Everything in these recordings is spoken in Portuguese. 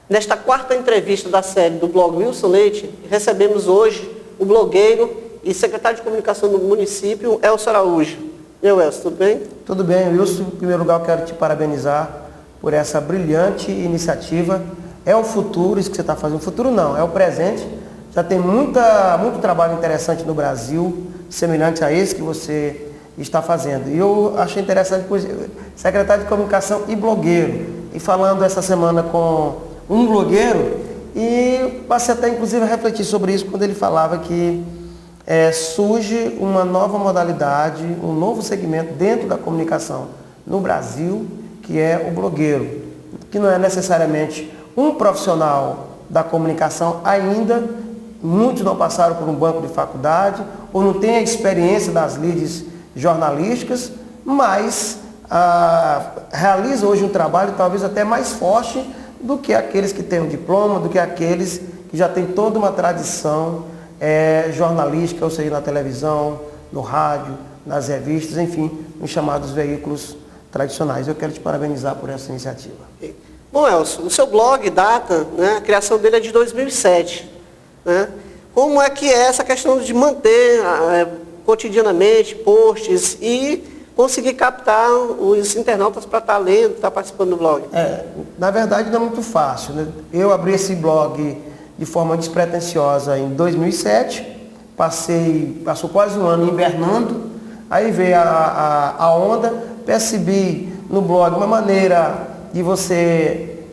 Nesta quarta entrevista da série do blog Wilson Leite, recebemos hoje o blogueiro e secretário de comunicação do município, Elcio Araújo. E aí, Elcio, tudo bem? Tudo bem, Wilson. Em primeiro lugar, eu quero te parabenizar por essa brilhante iniciativa. É o futuro, isso que você está fazendo. O futuro não, é o presente. Já tem muito trabalho interessante no Brasil, semelhante a esse que você está fazendo. E eu achei interessante, secretário de comunicação e blogueiro. E falando essa semana com um blogueiro, e passei até inclusive a refletir sobre isso quando ele falava que surge uma nova modalidade, um novo segmento dentro da comunicação no Brasil, que é o blogueiro, que não é necessariamente um profissional da comunicação ainda, muitos não passaram por um banco de faculdade, ou não têm a experiência das lides jornalísticas, mas realiza hoje um trabalho talvez até mais forte do que aqueles que têm um diploma, do que aqueles que já têm toda uma tradição jornalística, ou seja, na televisão, no rádio, nas revistas, enfim, nos chamados veículos tradicionais. Eu quero te parabenizar por essa iniciativa. Bom, Elcio, o seu blog data, a criação dele é de 2007. Né? Como é que é essa questão de manter cotidianamente posts e conseguir captar os internautas para estar lendo, estar participando do blog? Na verdade não é muito fácil, né? Eu abri esse blog de forma despretensiosa em 2007, passou quase um ano hibernando, aí veio a onda, percebi no blog uma maneira de você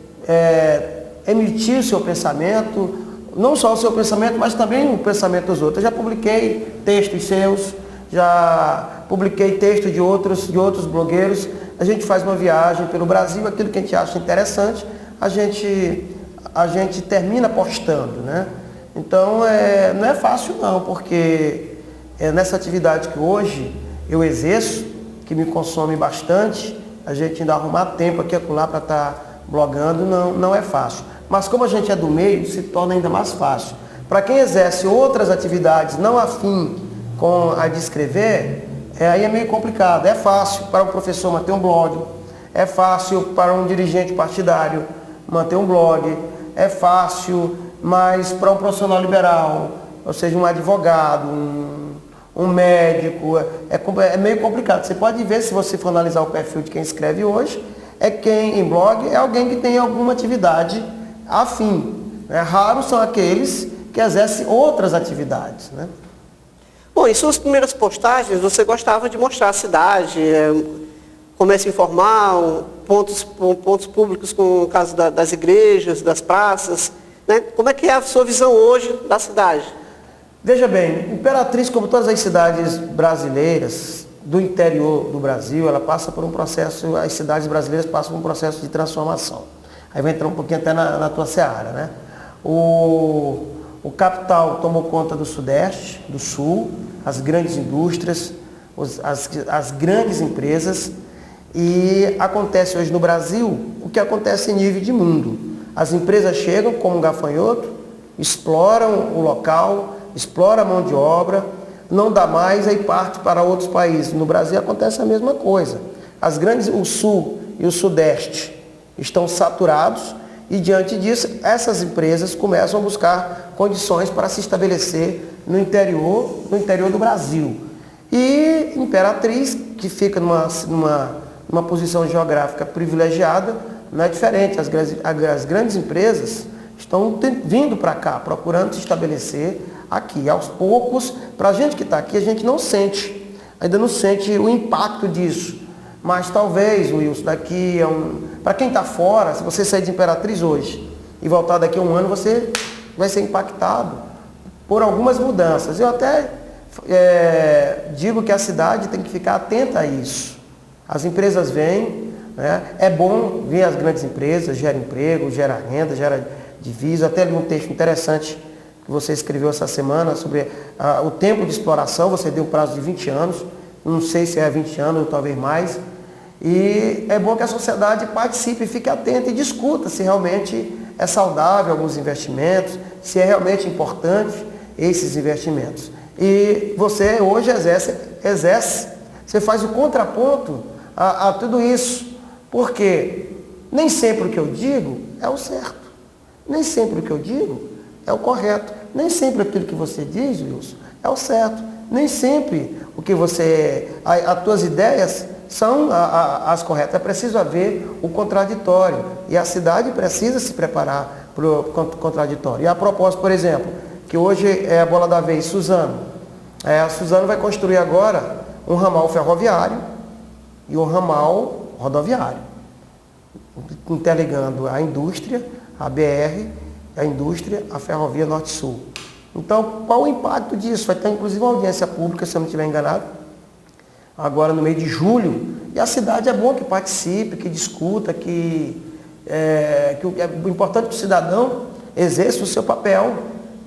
emitir o seu pensamento, não só o seu pensamento, mas também o pensamento dos outros. Eu já publiquei textos seus, já publiquei textos de outros blogueiros. A gente faz uma viagem pelo Brasil, aquilo que a gente acha interessante, a gente termina postando, né? Então, não é fácil não, porque nessa atividade que hoje eu exerço, que me consome bastante, a gente ainda arrumar tempo aqui e acolá para estar blogando, não é fácil. Mas como a gente é do meio, se torna ainda mais fácil. Para quem exerce outras atividades não afim com a de escrever, aí é meio complicado. É fácil para um professor manter um blog, é fácil para um dirigente partidário manter um blog, é fácil, mas para um profissional liberal, ou seja, um advogado, um médico, é meio complicado. Você pode ver, se você for analisar o perfil de quem escreve hoje, quem em blog é alguém que tem alguma atividade afim. Raros são aqueles que exercem outras atividades, né? Bom, em suas primeiras postagens, você gostava de mostrar a cidade, comércio informal, pontos públicos, como o caso das igrejas, das praças. Né? Como é que é a sua visão hoje da cidade? Veja bem, Imperatriz, como todas as cidades brasileiras do interior do Brasil, ela passa por um processo, as cidades brasileiras passam por um processo de transformação. Aí vai entrar um pouquinho até na tua seara, né? O capital tomou conta do Sudeste, do Sul, as grandes indústrias, as grandes empresas, e acontece hoje no Brasil o que acontece em nível de mundo. As empresas chegam como um gafanhoto, exploram o local, exploram a mão de obra, não dá mais, aí parte para outros países. No Brasil acontece a mesma coisa. O Sul e o Sudeste estão saturados, e diante disso, essas empresas começam a buscar condições para se estabelecer no interior do Brasil. E Imperatriz, que fica numa posição geográfica privilegiada, não é diferente. As grandes empresas estão vindo para cá, procurando se estabelecer aqui. Aos poucos, para a gente que está aqui, a gente ainda não sente o impacto disso. Mas talvez, Wilson, daqui para quem está fora, se você sair de Imperatriz hoje e voltar daqui a um ano, você vai ser impactado por algumas mudanças. Eu até digo que a cidade tem que ficar atenta a isso. As empresas vêm, né? É bom ver as grandes empresas, gera emprego, gera renda, gera divisa. Até li um texto interessante que você escreveu essa semana sobre o tempo de exploração. Você deu um prazo de 20 anos, não sei se é 20 anos ou talvez mais. E é bom que a sociedade participe, fique atenta e discuta se realmente é saudável alguns investimentos, se é realmente importante esses investimentos. E você hoje exerce, você faz o contraponto a tudo isso, porque nem sempre o que eu digo é o certo. Nem sempre o que eu digo é o correto. Nem sempre aquilo que você diz, Wilson, é o certo. Nem sempre o que você... As tuas ideias são as corretas. É preciso haver o contraditório. E a cidade precisa se preparar para o contraditório. E a propósito, por exemplo, que hoje é a bola da vez, Suzano. A Suzano vai construir agora um ramal ferroviário e um ramal rodoviário, interligando a indústria, a BR, a indústria, a ferrovia Norte-Sul. Então, qual o impacto disso? Vai ter inclusive uma audiência pública, se eu não estiver enganado, agora no mês de julho, e a cidade é bom que participe, que discuta, o importante é que o cidadão exerça o seu papel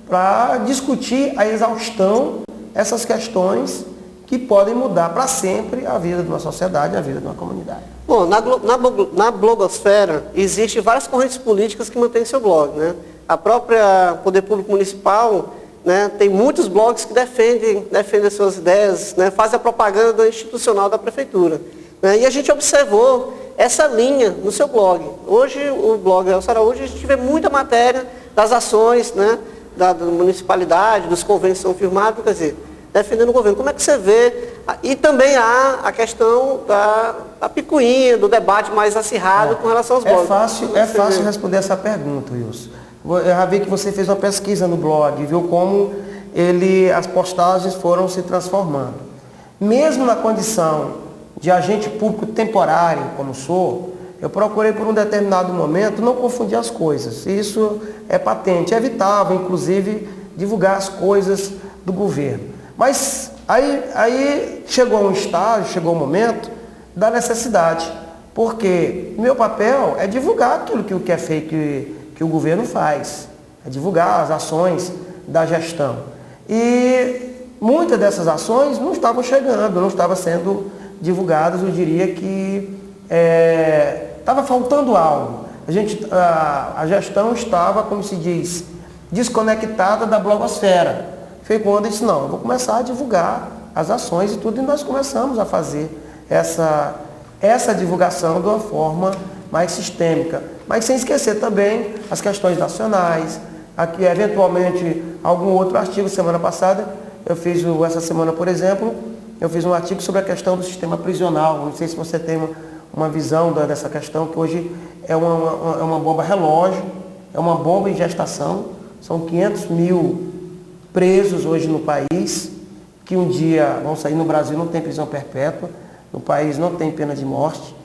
para discutir a exaustão essas questões que podem mudar para sempre a vida de uma sociedade, a vida de uma comunidade. Bom, na blogosfera existem várias correntes políticas que mantêm seu blog, né? A própria Poder Público Municipal, né, tem muitos blogs que defendem as suas ideias, né, fazem a propaganda institucional da prefeitura. Né? E a gente observou essa linha no seu blog. Hoje, o blog El Saraújo, a gente vê muita matéria das ações, né, da municipalidade, dos convênios que são firmados, quer dizer, defendendo o governo. Como é que você vê? E também há a questão da picuinha, do debate mais acirrado com relação aos blogs. É fácil responder essa pergunta, Wilson. Eu já vi que você fez uma pesquisa no blog, viu como as postagens foram se transformando. Mesmo na condição de agente público temporário, como sou, eu procurei por um determinado momento não confundir as coisas. Isso é patente, é evitável, inclusive, divulgar as coisas do governo. Mas aí chegou um estágio, chegou um momento da necessidade, porque meu papel é divulgar aquilo que é feito, que o governo faz, é divulgar as ações da gestão. E muitas dessas ações não estavam chegando, não estavam sendo divulgadas, eu diria que estava faltando algo. A gestão estava, como se diz, desconectada da blogosfera. Foi quando eu disse, não, eu vou começar a divulgar as ações e tudo, e nós começamos a fazer essa divulgação de uma forma mais sistêmica. Mas sem esquecer também as questões nacionais, aqui eventualmente algum outro artigo. Semana passada, essa semana, por exemplo, eu fiz um artigo sobre a questão do sistema prisional. Não sei se você tem uma visão dessa questão, que hoje é uma bomba relógio, é uma bomba em gestação. São 500 mil presos hoje no país, que um dia vão sair. No Brasil não tem prisão perpétua, no país não tem pena de morte.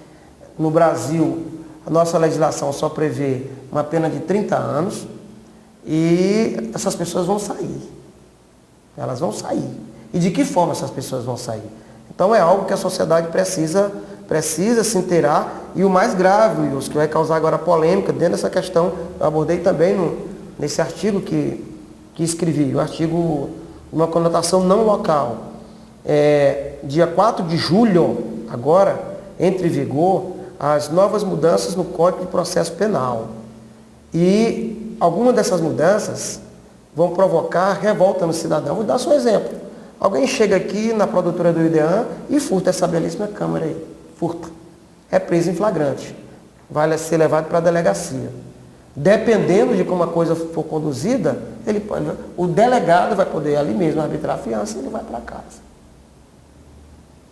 No Brasil, a nossa legislação só prevê uma pena de 30 anos e essas pessoas vão sair. Elas vão sair. E de que forma essas pessoas vão sair? Então é algo que a sociedade precisa se inteirar. E o mais grave, Wilson, que vai causar agora polêmica dentro dessa questão, eu abordei também nesse artigo que escrevi, o artigo uma conotação não local. Dia 4 de julho, agora, entra em vigor as novas mudanças no Código de Processo Penal. E algumas dessas mudanças vão provocar revolta no cidadão. Vou dar só um exemplo. Alguém chega aqui na produtora do IDEAN e furta essa belíssima câmera aí. Furta. É preso em flagrante. Vai ser levado para a delegacia. Dependendo de como a coisa for conduzida, o delegado vai poder ali mesmo arbitrar a fiança e ele vai para casa.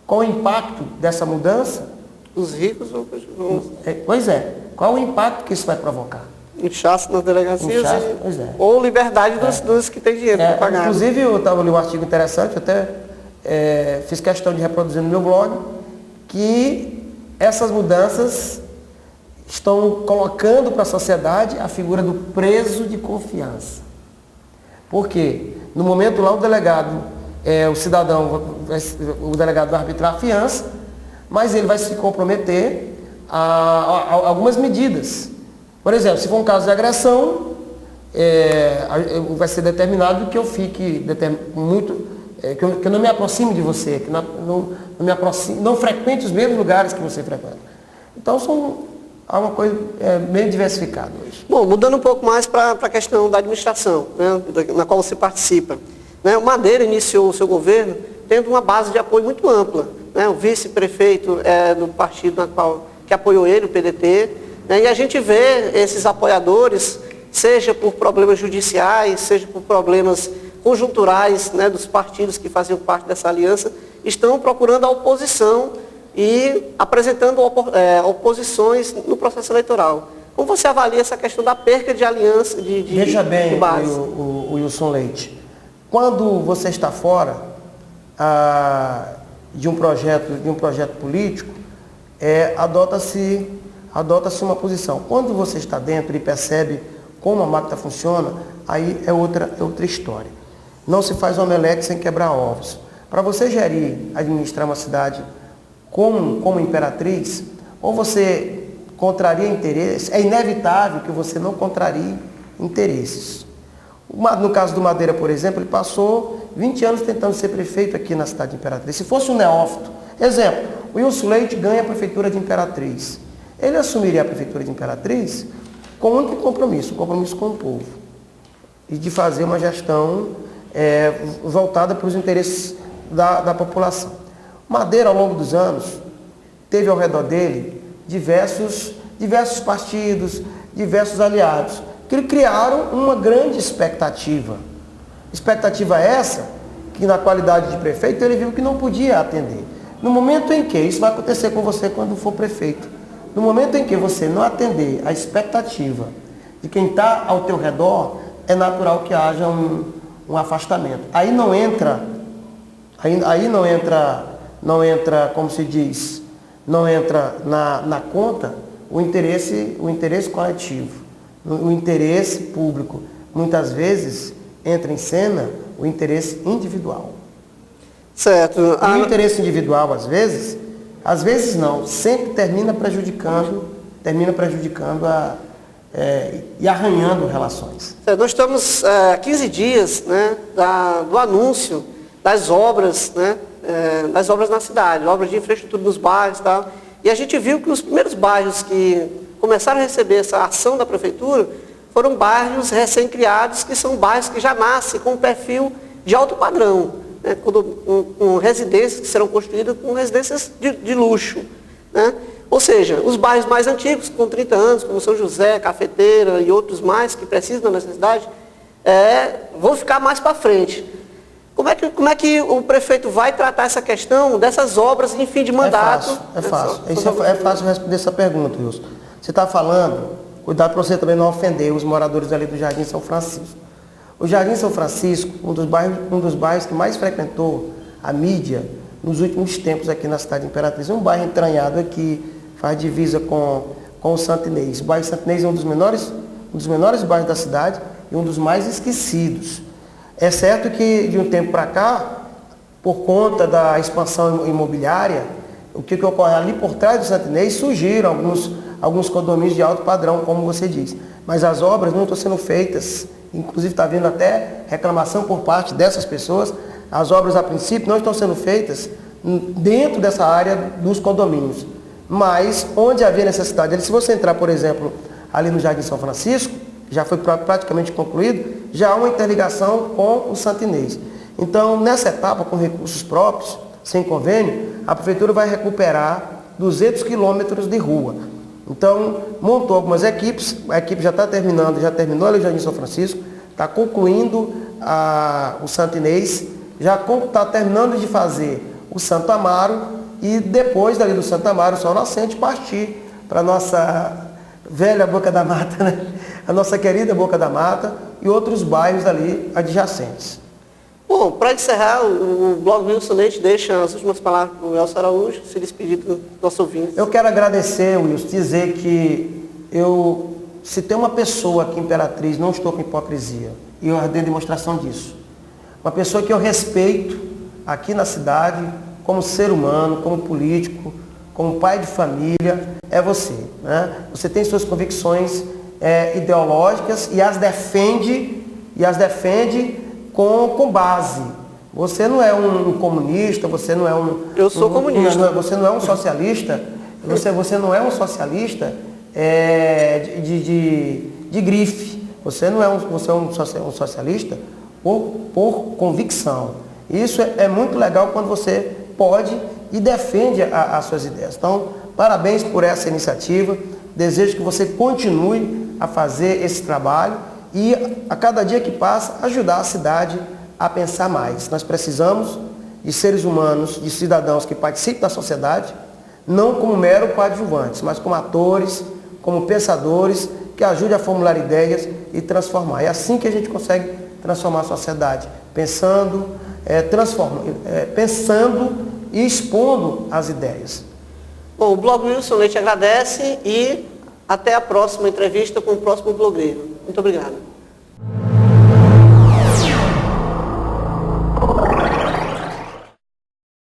Qual o impacto dessa mudança? Os ricos vão... Pois é. Qual o impacto que isso vai provocar? Inchaço nas delegacias ou liberdade dos que têm dinheiro para pagar. Inclusive, eu estava ali um artigo interessante, eu até fiz questão de reproduzir no meu blog, que essas mudanças estão colocando para a sociedade a figura do preso de confiança. Por quê? No momento lá o delegado, o delegado vai arbitrar a fiança, mas ele vai se comprometer a algumas medidas. Por exemplo, se for um caso de agressão, vai ser determinado que eu fique que eu não me aproxime de você, que não frequente os mesmos lugares que você frequenta. Então há uma coisa meio diversificada hoje. Bom, mudando um pouco mais para a questão da administração, né, na qual você participa. Né, o Madeira iniciou o seu governo tendo uma base de apoio muito ampla. Né, o vice-prefeito do partido que apoiou ele, o PDT, né, e a gente vê esses apoiadores seja por problemas judiciais, seja por problemas conjunturais, né, dos partidos que faziam parte dessa aliança, estão procurando a oposição e apresentando oposições no processo eleitoral. Como você avalia essa questão da perca de aliança, Veja bem, de base? o Wilson Leite, quando você está fora de um projeto político, adota-se uma posição. Quando você está dentro e percebe como a máquina funciona, aí é outra história. Não se faz omelete sem quebrar ovos. Para você gerir, administrar uma cidade como Imperatriz, ou você contraria interesses, é inevitável que você não contrarie interesses. No caso do Madeira, por exemplo, ele passou 20 anos tentando ser prefeito aqui na cidade de Imperatriz. Se fosse um neófito, exemplo, o Wilson Leite ganha a prefeitura de Imperatriz. Ele assumiria a prefeitura de Imperatriz com um único compromisso, um compromisso com o povo. E de fazer uma gestão voltada para os interesses da população. Madeira, ao longo dos anos, teve ao redor dele diversos partidos, diversos aliados, que criaram uma grande expectativa. Expectativa essa, que na qualidade de prefeito ele viu que não podia atender. No momento em que, isso vai acontecer com você quando for prefeito, no momento em que você não atender a expectativa de quem está ao teu redor, é natural que haja um afastamento. Aí não entra, como se diz, não entra na conta o interesse coletivo, o interesse público. Muitas vezes entra em cena o interesse individual. Certo. E o interesse individual, às vezes não, sempre termina prejudicando e arranhando relações. Nós estamos há 15 dias, né, do anúncio das obras, né, das obras na cidade, obras de infraestrutura nos bairros e tal. E a gente viu que os primeiros bairros que começaram a receber essa ação da prefeitura foram bairros recém-criados, que são bairros que já nascem com um perfil de alto padrão, né, com residências que serão construídas com residências de luxo, né? Ou seja, os bairros mais antigos, com 30 anos, como São José, Cafeteira e outros mais que precisam da necessidade, vão ficar mais para frente. Como é que o prefeito vai tratar essa questão dessas obras em fim de mandato? É fácil responder essa pergunta, Wilson. Você está falando, cuidado para você também não ofender os moradores ali do Jardim São Francisco. O Jardim São Francisco, um dos bairros que mais frequentou a mídia nos últimos tempos aqui na cidade de Imperatriz. É um bairro entranhado aqui, faz divisa com o Santo Inês. O bairro Santo Inês é um dos menores bairros da cidade e um dos mais esquecidos. É certo que de um tempo para cá, por conta da expansão imobiliária, o que ocorre ali por trás do Santo Inês, surgiram alguns condomínios de alto padrão, como você diz. Mas as obras não estão sendo feitas, inclusive está havendo até reclamação por parte dessas pessoas. As obras, a princípio, não estão sendo feitas dentro dessa área dos condomínios. Mas, onde havia necessidade, se você entrar, por exemplo, ali no Jardim São Francisco, já foi praticamente concluído, já há uma interligação com o Santo Inês. Então, nessa etapa, com recursos próprios, sem convênio, a Prefeitura vai recuperar 200 quilômetros de rua. Então, montou algumas equipes, a equipe já terminou ali o Jardim São Francisco, está concluindo o Santo Inês, já está terminando de fazer o Santo Amaro e depois dali do Santo Amaro, o Sol Nascente, partir para a nossa velha Boca da Mata, né? A nossa querida Boca da Mata e outros bairros ali adjacentes. Bom, para encerrar, o blog Wilson Leite deixa as últimas palavras para o Elcio Araújo, se despedir do nosso ouvinte. Eu quero agradecer, Wilson, dizer que se tem uma pessoa aqui em Imperatriz, não estou com hipocrisia, e eu dei demonstração disso. Uma pessoa que eu respeito aqui na cidade, como ser humano, como político, como pai de família, é você, né? Você tem suas convicções ideológicas e as defende com base. Você não é um comunista, você não é um... Eu sou comunista. Você não é um socialista, você não é um socialista de grife. Você é um socialista por convicção. Isso é muito legal quando você pode e defende as suas ideias. Então, parabéns por essa iniciativa. Desejo que você continue a fazer esse trabalho e, a cada dia que passa, ajudar a cidade a pensar mais. Nós precisamos de seres humanos, de cidadãos que participem da sociedade, não como mero coadjuvantes, mas como atores, como pensadores, que ajudem a formular ideias e transformar. É assim que a gente consegue transformar a sociedade, pensando e expondo as ideias. Bom, o Blog Wilson Leite agradece e até a próxima entrevista com o próximo blogueiro. Muito obrigado.